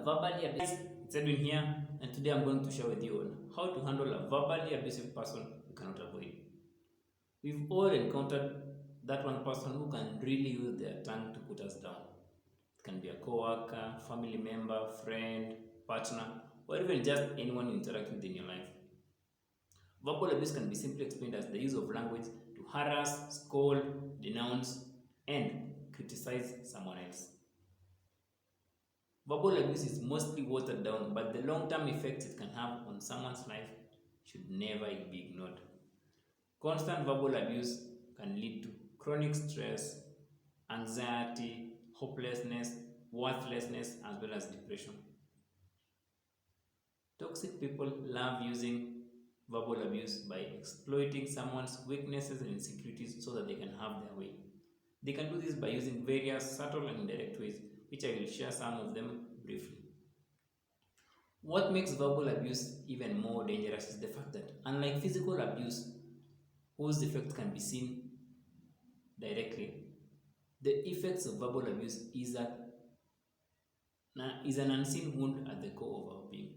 verbally abusive. It's Edwin here, and today I'm going to share with you on how to handle a verbally abusive person you cannot avoid. We've all encountered that one person who can really use their tongue to put us down. It can be a co-worker, family member, friend, partner, or even just anyone you interact with in your life. Verbal abuse can be simply explained as the use of language to harass, scold, denounce, and criticize someone else. Verbal abuse is mostly watered down, but the long-term effects it can have on someone's life should never be ignored. Constant verbal abuse can lead to chronic stress, anxiety, hopelessness, worthlessness, as well as depression. Toxic people love using verbal abuse by exploiting someone's weaknesses and insecurities so that they can have their way. They can do this by using various subtle and indirect ways, which I will share some of them briefly. What makes verbal abuse even more dangerous is the fact that, unlike physical abuse, whose effects can be seen directly, the effects of verbal abuse is an unseen wound at the core of our being.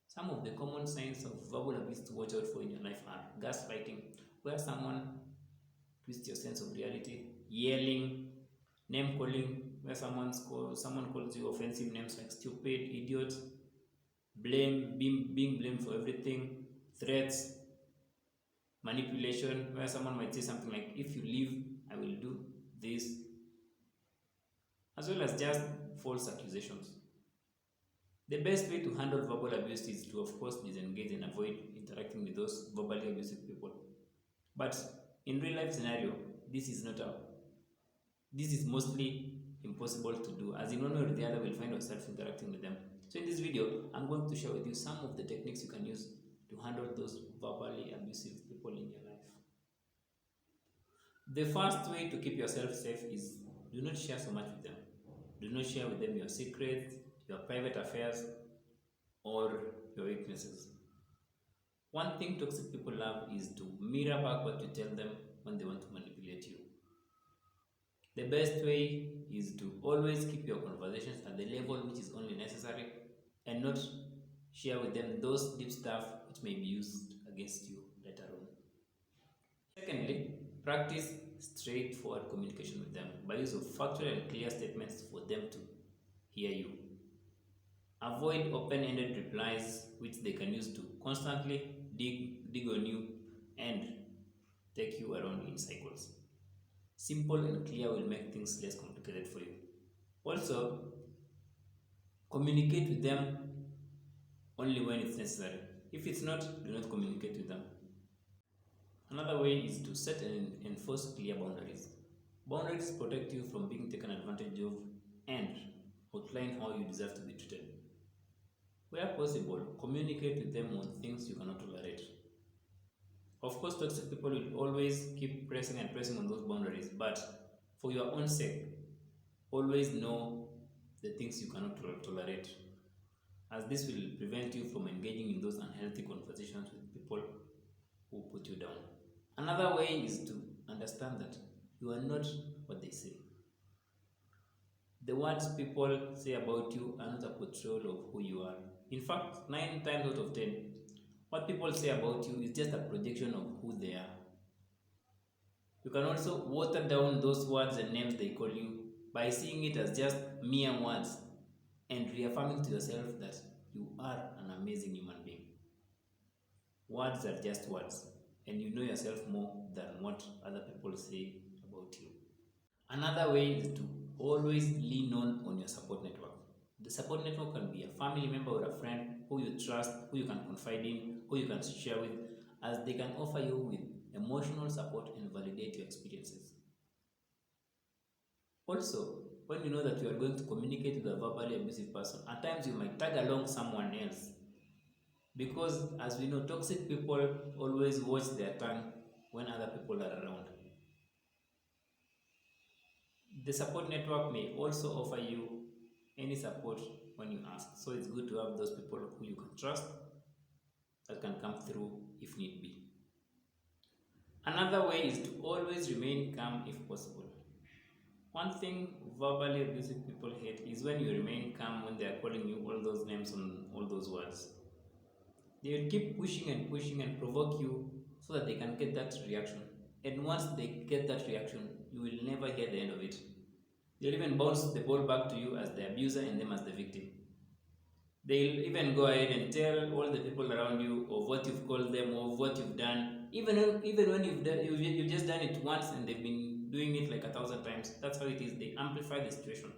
Some of the common signs of verbal abuse to watch out for in your life are gaslighting, where someone twists your sense of reality; yelling; name calling, where someone calls you offensive names like stupid, idiot; being blamed for everything; threats; manipulation, where someone might say something like, if you leave, I will do this; as well as just false accusations. The best way to handle verbal abuse is to, of course, disengage and avoid interacting with those verbally abusive people. But in real life scenario, this is mostly impossible to do, as in one way or the other we'll find ourselves interacting with them. So in this video, I'm going to share with you some of the techniques you can use to handle those verbally abusive people in your life. The first way to keep yourself safe is do not share so much with them. Do not share with them your secrets, your private affairs, or your weaknesses. One thing toxic people love is to mirror back what you tell them when they want to manipulate you. The best way is to always keep your conversations at the level which is only necessary and not share with them those deep stuff which may be used against you later on. Secondly, practice straightforward communication with them by use of factual and clear statements for them to hear you. Avoid open-ended replies which they can use to constantly dig on you and take you around in cycles. Simple and clear will make things less complicated for you. Also, communicate with them only when it's necessary. If it's not, do not communicate with them. Another way is to set and enforce clear boundaries. Boundaries protect you from being taken advantage of and outline how you deserve to be treated. Where possible, communicate with them on things you cannot tolerate. Of course, toxic people will always keep pressing and pressing on those boundaries, but for your own sake, always know the things you cannot tolerate, as this will prevent you from engaging in those unhealthy conversations with people who put you down. Another way is to understand that you are not what they say. The words people say about you are not a portrayal of who you are. In fact, 9 times out of 10, what people say about you is just a projection of who they are. You can also water down those words and names they call you by seeing it as just mere words and reaffirming to yourself that you are an amazing human being. Words are just words, and you know yourself more than what other people say about you. Another way is to always lean on your support network. The support network can be a family member or a friend who you trust, who you can confide in, who you can share with, as they can offer you with emotional support and validate your experiences. Also, when you know that you are going to communicate with a verbally abusive person, at times you might tag along someone else. Because as we know, toxic people always watch their tongue when other people are around. The support network may also offer you any support when you ask. So it's good to have those people who you can trust that can come through if need be. Another way is to always remain calm if possible. One thing verbally abusive people hate is when you remain calm when they are calling you all those names and all those words. They will keep pushing and pushing and provoke you so that they can get that reaction. And once they get that reaction, you will never hear the end of it. They'll even bounce the ball back to you as the abuser and them as the victim. They'll even go ahead and tell all the people around you of what you've called them, of what you've done. Even when you've just done it once and they've been doing it like 1,000 times. That's how it is. They amplify the situation.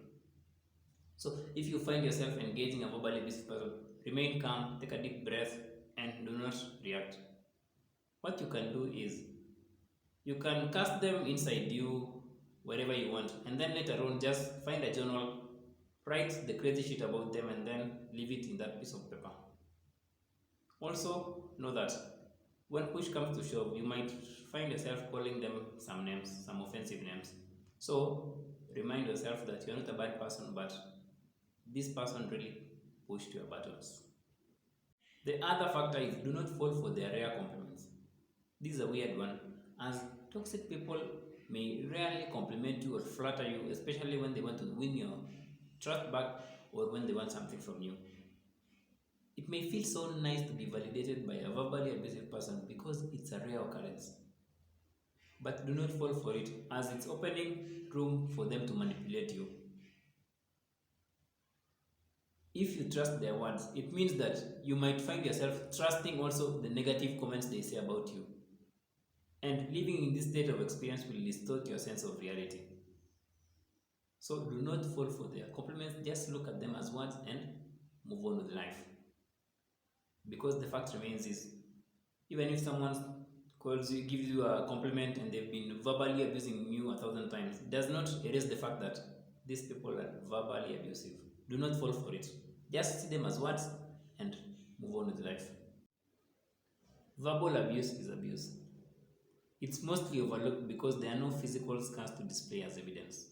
So if you find yourself engaging a verbally abusive person, remain calm, take a deep breath, and do not react. What you can do is you can cast them inside you wherever you want, and then later on just find a journal, write the crazy shit about them, and then leave it in that piece of paper. Also, know that when push comes to shove, you might find yourself calling them some names, some offensive names. So remind yourself that you're not a bad person, but this person really pushed your buttons. The other factor is do not fall for their rare compliments. This is a weird one, as toxic people may rarely compliment you or flatter you, especially when they want to win your trust back or when they want something from you. It may feel so nice to be validated by a verbally abusive person because it's a rare occurrence. But do not fall for it, as it's opening room for them to manipulate you. If you trust their words, it means that you might find yourself trusting also the negative comments they say about you. And living in this state of experience will distort your sense of reality. So do not fall for their compliments, just look at them as words and move on with life. Because the fact remains is, even if someone calls you, gives you a compliment and they've been verbally abusing you 1,000 times, it does not erase the fact that these people are verbally abusive. Do not fall for it. Just see them as words and move on with life. Verbal abuse is abuse. It's mostly overlooked because there are no physical scars to display as evidence.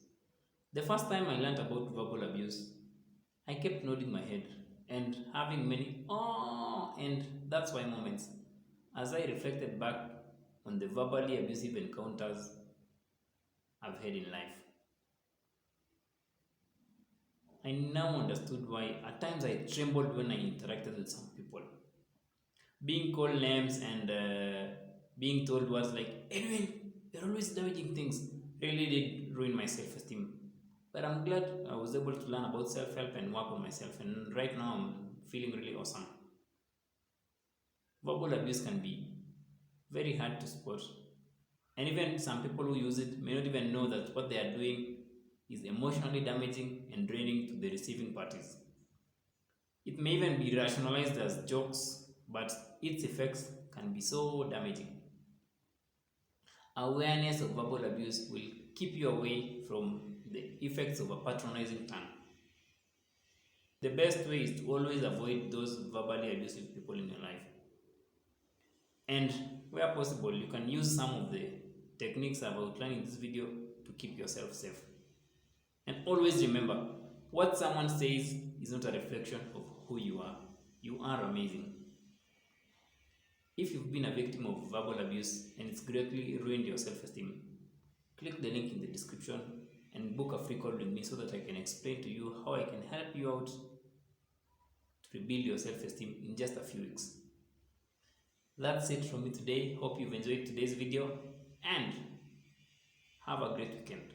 The first time I learned about verbal abuse, I kept nodding my head and having many "oh" and "that's why" moments as I reflected back on the verbally abusive encounters I've had in life. I now understood why at times I trembled when I interacted with some people. Being called names and being told words like, Edwin, you're always damaging things, really did ruin my self esteem. But I'm glad I was able to learn about self help and work on myself, and right now I'm feeling really awesome. Verbal abuse can be very hard to spot, and even some people who use it may not even know that what they are doing is emotionally damaging and draining to the receiving parties. It may even be rationalized as jokes, but its effects can be so damaging. Awareness of verbal abuse will keep you away from the effects of a patronizing tongue. The best way is to always avoid those verbally abusive people in your life. And where possible, you can use some of the techniques I've outlined in this video to keep yourself safe. And always remember, what someone says is not a reflection of who you are. You are amazing. If you've been a victim of verbal abuse and it's greatly ruined your self-esteem, click the link in the description and book a free call with me so that I can explain to you how I can help you out to rebuild your self-esteem in just a few weeks. That's it from me today. Hope you've enjoyed today's video and have a great weekend.